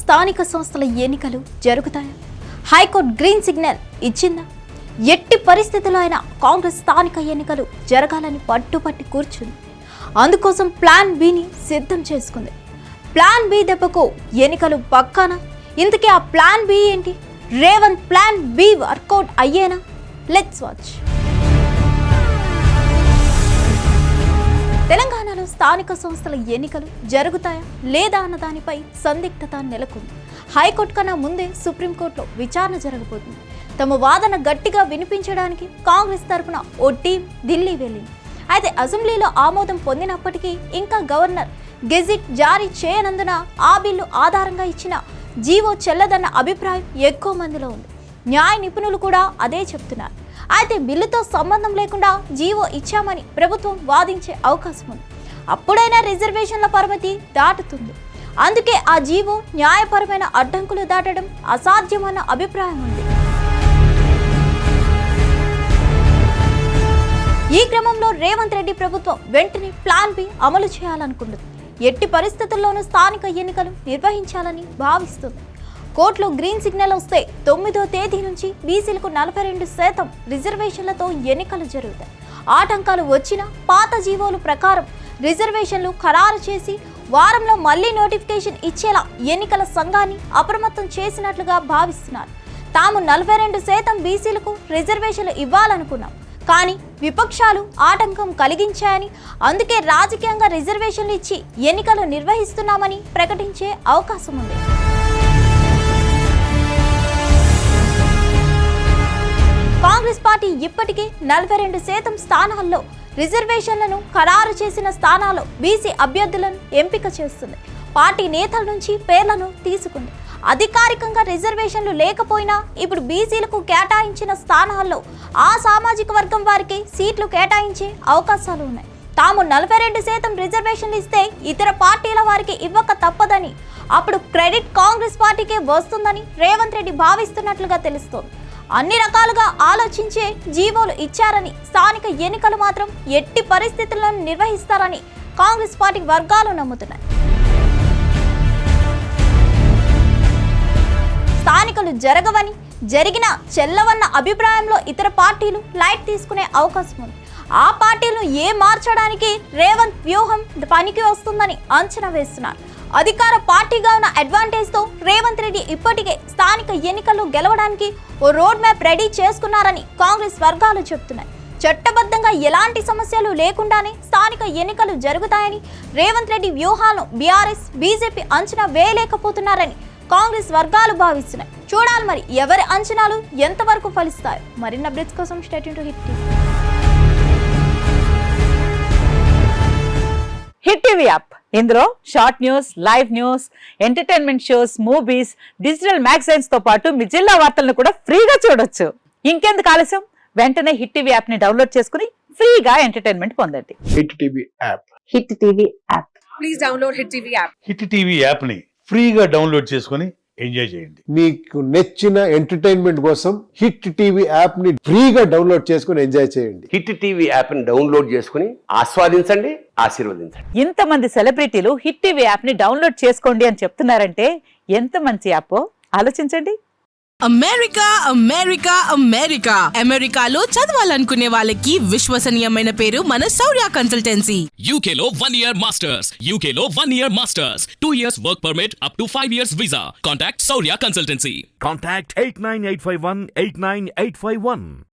స్థానిక సంస్థల ఎన్నికలు జరుగుతాయా? హైకోర్టు గ్రీన్ సిగ్నల్ ఇచ్చిందా? ఎట్టి పరిస్థితుల్లో అయినా కాంగ్రెస్ స్థానిక ఎన్నికలు జరగాలని పట్టుపట్టి కూర్చుంది. అందుకోసం ప్లాన్ బిని సిద్ధం చేసుకుంది. ప్లాన్ బి దెబ్బకు ఎన్నికలు పక్కానా? ఇంతకీ ఆ ప్లాన్ బి ఏంటి? రేవంత్ ప్లాన్ బి వర్కౌట్ అయ్యేనా? Let's watch. తెలంగాణలో స్థానిక సంస్థల ఎన్నికలు జరుగుతాయా లేదా అన్న దానిపై సందిగ్ధత నెలకొంది. హైకోర్టు కన్నా ముందే సుప్రీంకోర్టులో విచారణ జరగబోతుంది. తమ వాదన గట్టిగా వినిపించడానికి కాంగ్రెస్ తరపున ఓ టీం ఢిల్లీ వెళ్ళింది. అయితే అసెంబ్లీలో ఆమోదం పొందినప్పటికీ ఇంకా గవర్నర్ గెజిట్ జారీ చేయనందున ఆ బిల్లు ఆధారంగా ఇచ్చిన జీవో చెల్లదన్న అభిప్రాయం ఎక్కువ మందిలో ఉంది. న్యాయ నిపుణులు కూడా అదే చెప్తున్నారు. అయితే బిల్లుతో సంబంధం లేకుండా జీవో ఇచ్చామని ప్రభుత్వం వాదించే అవకాశం ఉంది. అప్పుడైనా రిజర్వేషన్ల పరిమితి దాటుతుంది. అందుకే ఆ జీవో న్యాయపరమైన అడ్డంకులు దాటడం అసాధ్యమన్న అభిప్రాయం ఉంది. ఈ క్రమంలో రేవంత్ రెడ్డి ప్రభుత్వం వెంటనే ప్లాన్ బి అమలు చేయాలనుకుంటుంది. ఎట్టి పరిస్థితుల్లోనూ స్థానిక ఎన్నికలు నిర్వహించాలని భావిస్తుంది. కోర్టులో గ్రీన్ సిగ్నల్ వస్తే 9వ తేదీ నుంచి బీసీలకు 42% రిజర్వేషన్లతో ఎన్నికలు జరుగుతాయి. ఆటంకాలు వచ్చినా పాత జీవోల ప్రకారం రిజర్వేషన్లు ఖరారు చేసి వారంలో మళ్లీ నోటిఫికేషన్ ఇచ్చేలా ఎన్నికల సంఘాన్ని అప్రమత్తం చేసినట్లుగా భావిస్తున్నారు. తాము 42% బీసీలకు రిజర్వేషన్లు ఇవ్వాలనుకున్నాం, కానీ విపక్షాలు ఆటంకం కలిగించాయని, అందుకే రాజకీయంగా రిజర్వేషన్లు ఇచ్చి ఎన్నికలు నిర్వహిస్తున్నామని ప్రకటించే అవకాశం ఉంది. కాంగ్రెస్ పార్టీ ఇప్పటికే 42% స్థానాల్లో రిజర్వేషన్లను ఖరారు చేసిన స్థానాల్లో బీసీ అభ్యర్థులను ఎంపిక చేస్తుంది. పార్టీ నేతల నుంచి పేర్లను తీసుకుంది. అధికారికంగా రిజర్వేషన్లు లేకపోయినా ఇప్పుడు బీసీలకు కేటాయించిన స్థానాల్లో ఆ సామాజిక వర్గం వారికి సీట్లు కేటాయించే అవకాశాలు ఉన్నాయి. తాము 42% రిజర్వేషన్లు ఇస్తే ఇతర పార్టీల వారికి ఇవ్వక తప్పదని, అప్పుడు క్రెడిట్ కాంగ్రెస్ పార్టీకే వస్తుందని రేవంత్ రెడ్డి భావిస్తున్నట్లుగా తెలుస్తోంది. అన్ని రకాలుగా ఆలోచించే జీవోలు ఇచ్చారని, స్థానిక ఎన్నికలు మాత్రం ఎట్టి పరిస్థితుల్లో నిర్వహిస్తారని కాంగ్రెస్ పార్టీ వర్గాలు నమ్ముతున్నాయి. స్థానికలు జరగవని, జరిగిన చెల్లవన్న అభిప్రాయంలో ఇతర పార్టీలు లైట్ తీసుకునే అవకాశం ఉంది. ఆ పార్టీలను మార్చడానికి రేవంత్ వ్యూహం పనికి వస్తుందని అంచనా వేస్తున్నారు. అధికార పార్టీగా ఉన్న అడ్వాంటేజ్ తో రేవంత్ రెడ్డి ఇప్పటికే స్థానిక ఎన్నికల్లో గెలవడానికి ఓ రోడ్ మ్యాప్ రెడీ చేసుకున్నారని కాంగ్రెస్ వర్గాలు చెబుతున్నాయి. చట్టబద్ధంగా ఎలాంటి సమస్యలు లేకుండానే స్థానిక ఎన్నికలు జరుగుతాయని, రేవంత్ రెడ్డి వ్యూహాలను బీఆర్ఎస్, బీజేపీ అంచనా వేయలేకపోతున్నారని కాంగ్రెస్ వర్గాలు భావిస్తున్నాయి. చూడాలి మరి ఎవరి అంచనాలు ఎంతవరకు ఫలిస్తాయో. మరిన్ని అప్డేట్స్ కోసం stay tune to hit TV. Hit TV app, ఇందులో short news, live news, entertainment shows, movies, digital magazines తో పాటు మీ జిల్లా వార్తలను కూడా ఫ్రీగా చూడొచ్చు. ఇంకెందుకు ఆలస్యం, వెంటనే హిట్ టీవీ యాప్ ని డౌన్లోడ్ చేసుకుని ఫ్రీగా ఎంటర్టైన్మెంట్ పొందండి. Hit TV app. Hit TV app. Please download hit TV app. Hit TV app ని ఫ్రీగా డౌన్లోడ్ చేసుకుని ఎంజాయ్ చేయండి. మీకు నచ్చిన ఎంటర్టైన్మెంట్ కోసం హిట్ టీవీ యాప్ ని ఫ్రీగా డౌన్లోడ్ చేసుకుని ఎంజాయ్ చేయండి. హిట్ టీవీ యాప్ ని డౌన్లోడ్ చేసుకుని ఆస్వాదించండి, ఆశీర్వదించండి. ఇంతమంది సెలబ్రిటీలు హిట్ టీవీ యాప్ ని డౌన్లోడ్ చేసుకోండి అని చెప్తున్నారంటే ఎంత మంచి యాప్ ఆలోచించండి. అమెరికా అమెరికా అమెరికా అమెరికాలో చదవాలనుకునే వాళ్ళకి విశ్వసనీయమైన పేరు మన శౌర్య కన్సల్టెన్సీ. UK లో 1 year masters, UK లో 1 year masters, 2 years work permit up to 5 years visa. Contact Saurya Consultancy. Contact 89851 89851.